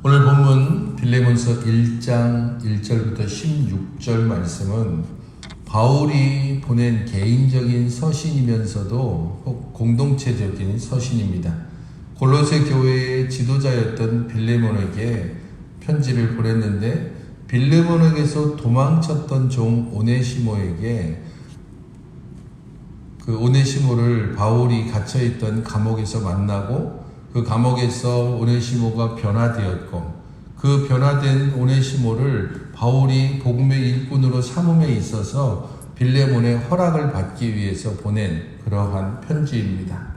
오늘 본문 빌레몬서 1장 1절부터 16절 말씀은 바울이 보낸 개인적인 서신이면서도 공동체적인 서신입니다. 골로새 교회의 지도자였던 빌레몬에게 편지를 보냈는데 빌레몬에게서 도망쳤던 종 오네시모에게 그 오네시모를 바울이 갇혀있던 감옥에서 만나고 그 감옥에서 오네시모가 변화되었고 그 변화된 오네시모를 바울이 복음의 일꾼으로 삼음에 있어서 빌레몬의 허락을 받기 위해서 보낸 그러한 편지입니다.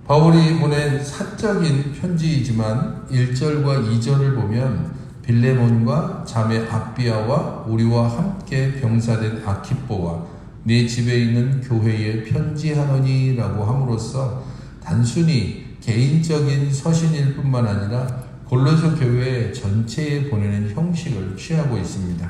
바울이 보낸 사적인 편지이지만 1절과 2절을 보면 빌레몬과 자매 아비아와 우리와 함께 병사된 아키뽀와 네 집에 있는 교회에 편지하노니라고 함으로써 단순히 개인적인 서신일 뿐만 아니라 골로새 교회 전체에 보내는 형식을 취하고 있습니다.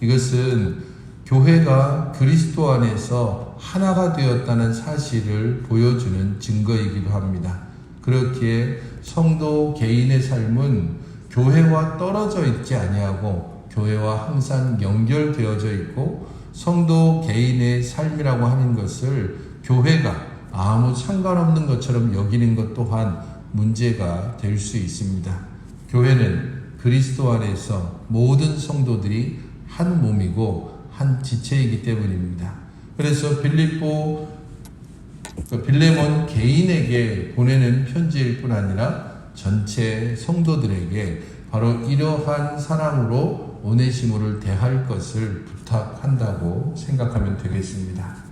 이것은 교회가 그리스도 안에서 하나가 되었다는 사실을 보여주는 증거이기도 합니다. 그렇기에 성도 개인의 삶은 교회와 떨어져 있지 아니하고 교회와 항상 연결되어져 있고 성도 개인의 삶이라고 하는 것을 교회가 아무 상관없는 것처럼 여기는 것 또한 문제가 될 수 있습니다. 교회는 그리스도 안에서 모든 성도들이 한 몸이고 한 지체이기 때문입니다. 그래서 빌레몬 개인에게 보내는 편지일 뿐 아니라 전체 성도들에게 바로 이러한 사랑으로 오네시모를 대할 것을 부탁한다고 생각하면 되겠습니다.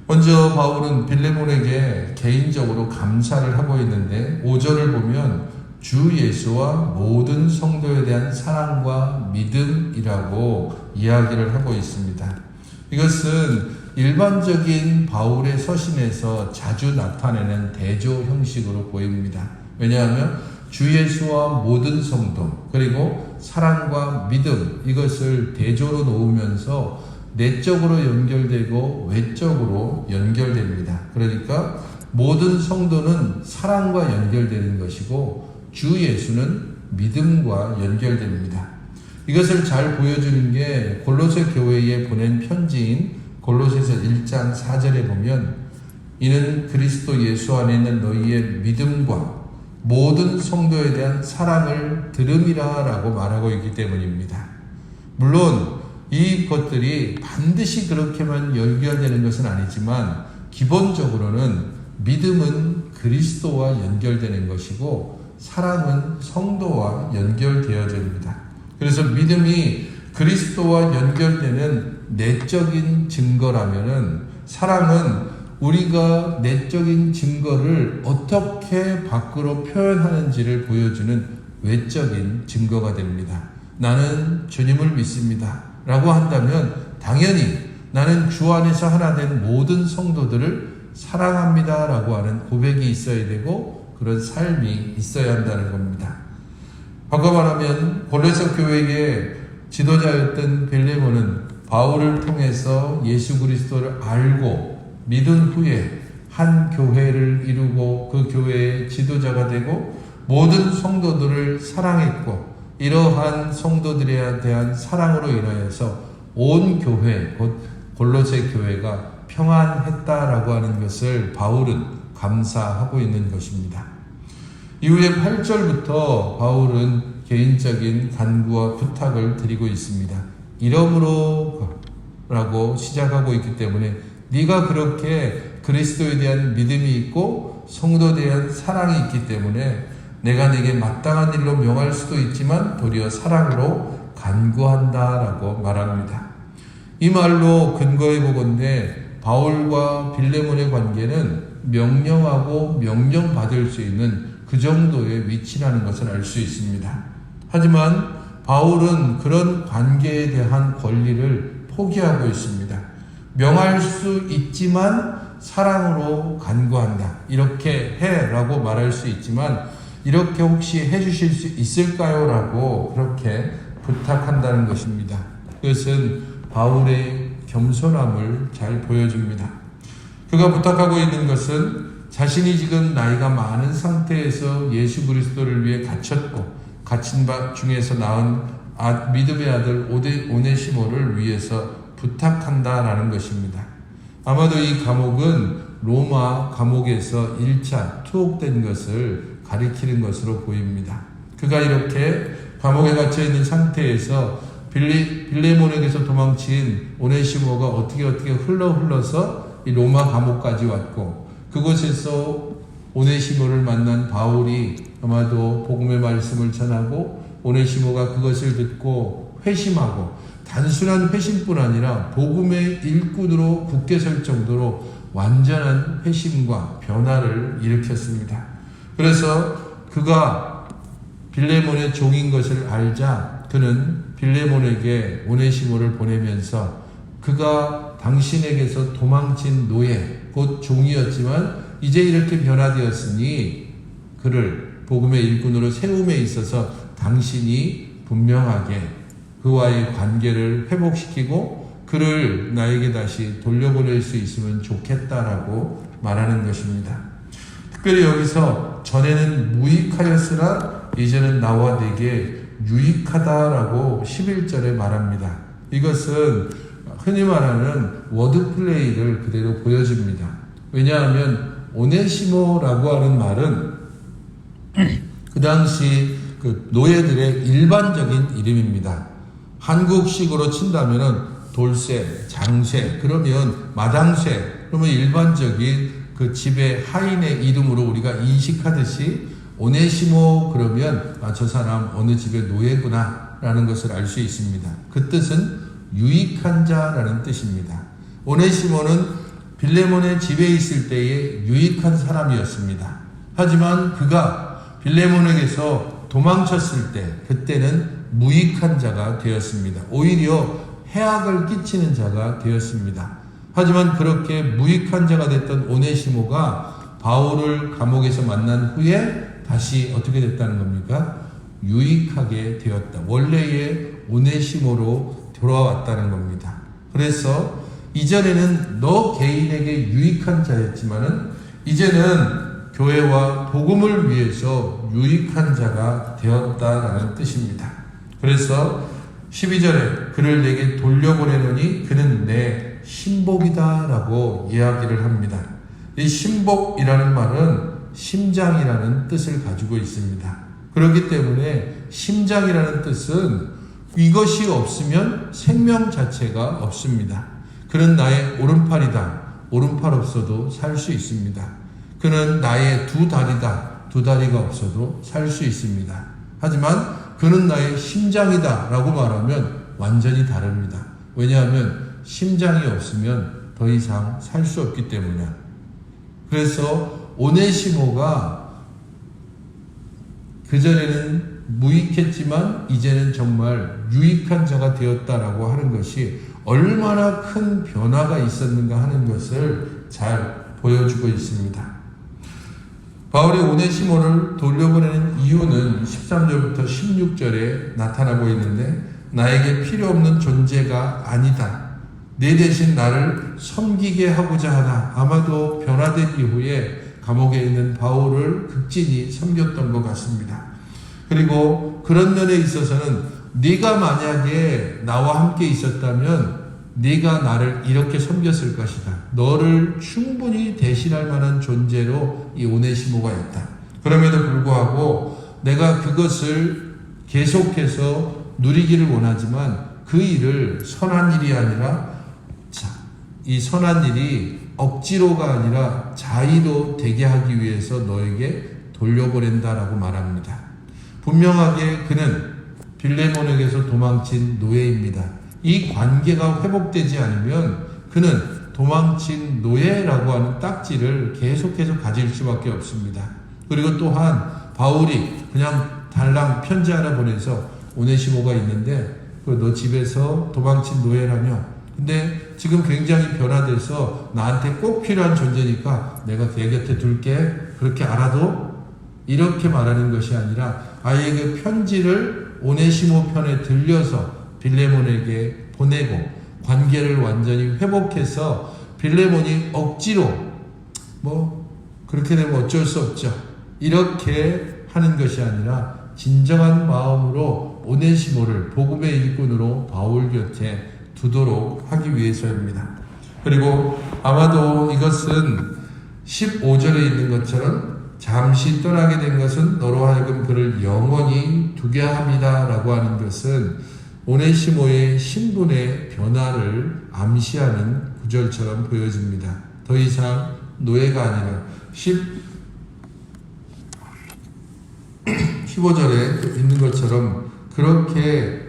먼저 바울은 빌레몬에게 개인적으로 감사를 하고 있는데 5절을 보면 주 예수와 모든 성도에 대한 사랑과 믿음이라고 이야기를 하고 있습니다. 이것은 일반적인 바울의 서신에서 자주 나타내는 대조 형식으로 보입니다. 왜냐하면 주 예수와 모든 성도 그리고 사랑과 믿음 이것을 대조로 놓으면서 내적으로 연결되고 외적으로 연결됩니다. 그러니까 모든 성도는 사랑과 연결되는 것이고 주 예수는 믿음과 연결됩니다. 이것을 잘 보여주는 게 골로새 교회에 보낸 편지인 골로새서 1장 4절에 보면 이는 그리스도 예수 안에 있는 너희의 믿음과 모든 성도에 대한 사랑을 들음이라 라고 말하고 있기 때문입니다. 물론 이 것들이 반드시 그렇게만 연결되는 것은 아니지만 기본적으로는 믿음은 그리스도와 연결되는 것이고 사랑은 성도와 연결되어집니다. 그래서 믿음이 그리스도와 연결되는 내적인 증거라면은 사랑은 우리가 내적인 증거를 어떻게 밖으로 표현하는지를 보여주는 외적인 증거가 됩니다. 나는 주님을 믿습니다 라고 한다면 당연히 나는 주 안에서 하나 된 모든 성도들을 사랑합니다 라고 하는 고백이 있어야 되고 그런 삶이 있어야 한다는 겁니다. 바꿔 말하면 골로새 교회의 지도자였던 빌레몬은 바울을 통해서 예수 그리스도를 알고 믿은 후에 한 교회를 이루고 그 교회의 지도자가 되고 모든 성도들을 사랑했고 이러한 성도들에 대한 사랑으로 인하여서 온 교회, 곧 골로새 교회가 평안했다라고 하는 것을 바울은 감사하고 있는 것입니다. 이후에 8절부터 바울은 개인적인 간구와 부탁을 드리고 있습니다. 이러므로 라고 시작하고 있기 때문에 네가 그렇게 그리스도에 대한 믿음이 있고 성도에 대한 사랑이 있기 때문에 내가 네게 마땅한 일로 명할 수도 있지만 도리어 사랑으로 간구한다라고 말합니다. 이 말로 근거해 보건대 바울과 빌레몬의 관계는 명령하고 명령받을 수 있는 그 정도의 위치라는 것을 알 수 있습니다. 하지만 바울은 그런 관계에 대한 권리를 포기하고 있습니다. 명할 수 있지만 사랑으로 간구한다. 이렇게 해라고 말할 수 있지만 이렇게 혹시 해주실 수 있을까요? 라고 그렇게 부탁한다는 것입니다. 그것은 바울의 겸손함을 잘 보여줍니다. 그가 부탁하고 있는 것은 자신이 지금 나이가 많은 상태에서 예수 그리스도를 위해 갇혔고 갇힌 바 중에서 낳은 믿음의 아들 오네시모를 위해서 부탁한다라는 것입니다. 아마도 이 감옥은 로마 감옥에서 1차 투옥된 것을 가리키는 것으로 보입니다. 그가 이렇게 감옥에 갇혀 있는 상태에서 빌레몬에게서 도망친 오네시모가 어떻게 흘러서 이 로마 감옥까지 왔고, 그곳에서 오네시모를 만난 바울이 아마도 복음의 말씀을 전하고 오네시모가 그것을 듣고 회심하고, 단순한 회심뿐 아니라 복음의 일꾼으로 굳게 설 정도로 완전한 회심과 변화를 일으켰습니다. 그래서 그가 빌레몬의 종인 것을 알자 그는 빌레몬에게 오네시모를 보내면서 그가 당신에게서 도망친 노예, 곧 종이었지만 이제 이렇게 변화되었으니 그를 복음의 일꾼으로 세움에 있어서 당신이 분명하게 그와의 관계를 회복시키고 그를 나에게 다시 돌려보낼 수 있으면 좋겠다라고 말하는 것입니다. 특별히 여기서 전에는 무익하였으나 이제는 나와 네게 유익하다라고 11절에 말합니다. 이것은 흔히 말하는 워드플레이를 그대로 보여줍니다. 왜냐하면 오네시모라고 하는 말은 그 당시 그 노예들의 일반적인 이름입니다. 한국식으로 친다면은 돌쇠, 장쇠, 그러면 마당쇠, 그러면 일반적인 그 집의 하인의 이름으로 우리가 인식하듯이 오네시모 그러면 저 사람 어느 집의 노예구나 라는 것을 알 수 있습니다. 그 뜻은 유익한 자라는 뜻입니다. 오네시모는 빌레몬의 집에 있을 때에 유익한 사람이었습니다. 하지만 그가 빌레몬에게서 도망쳤을 때 그때는 무익한 자가 되었습니다. 오히려 해악을 끼치는 자가 되었습니다. 하지만 그렇게 무익한 자가 됐던 오네시모가 바울을 감옥에서 만난 후에 다시 어떻게 됐다는 겁니까? 유익하게 되었다. 원래의 오네시모로 돌아왔다는 겁니다. 그래서 이전에는 너 개인에게 유익한 자였지만은 이제는 교회와 복음을 위해서 유익한 자가 되었다라는 뜻입니다. 그래서 12절에 그를 내게 돌려보내노니 그는 내 신복이다라고 이야기를 합니다. 이 신복이라는 말은 심장이라는 뜻을 가지고 있습니다. 그렇기 때문에 심장이라는 뜻은 이것이 없으면 생명 자체가 없습니다. 그는 나의 오른팔이다. 오른팔 없어도 살 수 있습니다. 그는 나의 두 다리다. 두 다리가 없어도 살 수 있습니다. 하지만 그는 나의 심장이다 라고 말하면 완전히 다릅니다. 왜냐하면 심장이 없으면 더 이상 살 수 없기 때문에. 그래서 오네시모가 그전에는 무익했지만 이제는 정말 유익한 자가 되었다라고 하는 것이 얼마나 큰 변화가 있었는가 하는 것을 잘 보여주고 있습니다. 바울이 오네시모를 돌려보내는 이유는 13절부터 16절에 나타나고 있는데, 나에게 필요 없는 존재가 아니다. 내 대신 나를 섬기게 하고자 하나. 아마도 변화된 이후에 감옥에 있는 바울을 극진히 섬겼던 것 같습니다. 그리고 그런 면에 있어서는 네가 만약에 나와 함께 있었다면 네가 나를 이렇게 섬겼을 것이다. 너를 충분히 대신할 만한 존재로 이 오네시모가 있다. 그럼에도 불구하고 내가 그것을 계속해서 누리기를 원하지만 그 일을 선한 일이 아니라 이 선한 일이 억지로가 아니라 자의로 되게 하기 위해서 너에게 돌려보낸다라고 말합니다. 분명하게 그는 빌레몬에게서 도망친 노예입니다. 이 관계가 회복되지 않으면 그는 도망친 노예라고 하는 딱지를 계속해서 가질 수밖에 없습니다. 그리고 또한 바울이 그냥 달랑 편지 하나 보내서 오네시모가 있는데 너 집에서 도망친 노예라며, 근데 지금 굉장히 변화돼서 나한테 꼭 필요한 존재니까 내가 걔 곁에 둘게, 그렇게 알아도? 이렇게 말하는 것이 아니라 아예 그 편지를 오네시모 편에 들려서 빌레몬에게 보내고 관계를 완전히 회복해서 빌레몬이 억지로 그렇게 되면 어쩔 수 없죠. 이렇게 하는 것이 아니라 진정한 마음으로 오네시모를 복음의 일꾼으로 바울 곁에 두도록 하기 위해서입니다. 그리고 아마도 이것은 15절에 있는 것처럼 잠시 떠나게 된 것은 너로 하여금 그를 영원히 두게 합니다 라고 하는 것은 오네시모의 신분의 변화를 암시하는 구절처럼 보여집니다. 더 이상 노예가 아니라 15절에 있는 것처럼 그렇게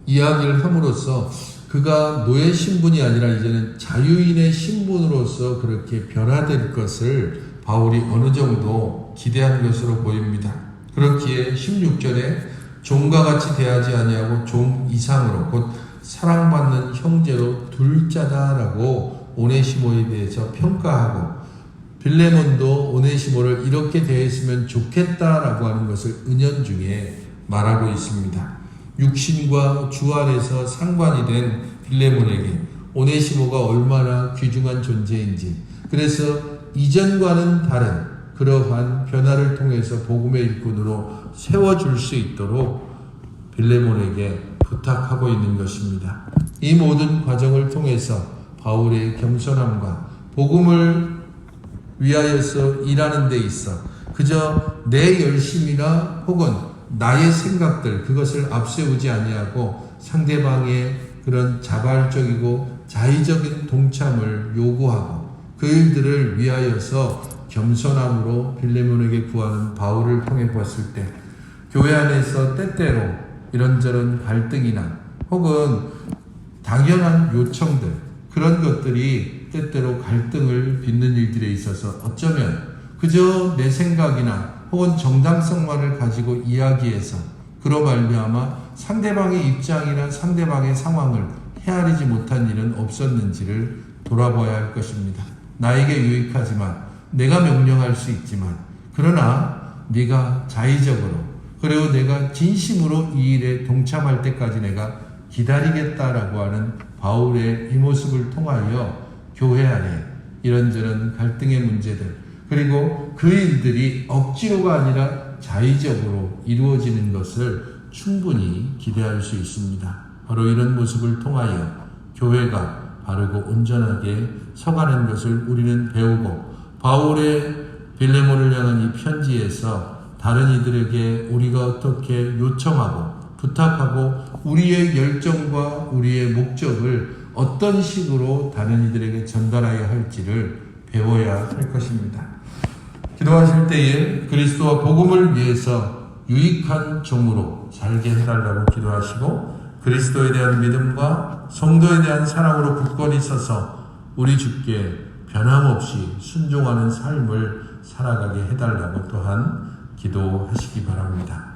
이야기를 함으로써 그가 노예 신분이 아니라 이제는 자유인의 신분으로서 그렇게 변화될 것을 바울이 어느 정도 기대한 것으로 보입니다. 그렇기에 16절에 종과 같이 대하지 아니하고 종 이상으로 곧 사랑받는 형제로 둘 자다라고 오네시모에 대해서 평가하고 빌레몬도 오네시모를 이렇게 대했으면 좋겠다라고 하는 것을 은연중에 말하고 있습니다. 육신과 주 안에서 상관이 된 빌레몬에게 오네시모가 얼마나 귀중한 존재인지, 그래서 이전과는 다른 그러한 변화를 통해서 복음의 일꾼으로 세워줄 수 있도록 빌레몬에게 부탁하고 있는 것입니다. 이 모든 과정을 통해서 바울의 겸손함과 복음을 위하여서 일하는 데 있어 그저 내 열심이나 혹은 나의 생각들 그것을 앞세우지 아니하고 상대방의 그런 자발적이고 자의적인 동참을 요구하고 그 일들을 위하여서 겸손함으로 빌레몬에게 구하는 바울을 통해 봤을 때 교회 안에서 때때로 이런저런 갈등이나 혹은 당연한 요청들 그런 것들이 때때로 갈등을 빚는 일들에 있어서 어쩌면 그저 내 생각이나 혹은 정당성만을 가지고 이야기해서 그로 말미암아 상대방의 입장이나 상대방의 상황을 헤아리지 못한 일은 없었는지를 돌아봐야 할 것입니다. 나에게 유익하지만 내가 명령할 수 있지만 그러나 네가 자의적으로 그리고 내가 진심으로 이 일에 동참할 때까지 내가 기다리겠다라고 하는 바울의 이 모습을 통하여 교회 안에 이런저런 갈등의 문제들 그리고 그 일들이 억지로가 아니라 자의적으로 이루어지는 것을 충분히 기대할 수 있습니다. 바로 이런 모습을 통하여 교회가 바르고 온전하게 서가는 것을 우리는 배우고 바울의 빌레몬을 향한 이 편지에서 다른 이들에게 우리가 어떻게 요청하고 부탁하고 우리의 열정과 우리의 목적을 어떤 식으로 다른 이들에게 전달하여야 할지를 배워야 할 것입니다. 기도하실 때에 그리스도와 복음을 위해서 유익한 종으로 살게 해달라고 기도하시고 그리스도에 대한 믿음과 성도에 대한 사랑으로 굳건히 서서 우리 주께 변함없이 순종하는 삶을 살아가게 해달라고 또한 기도하시기 바랍니다.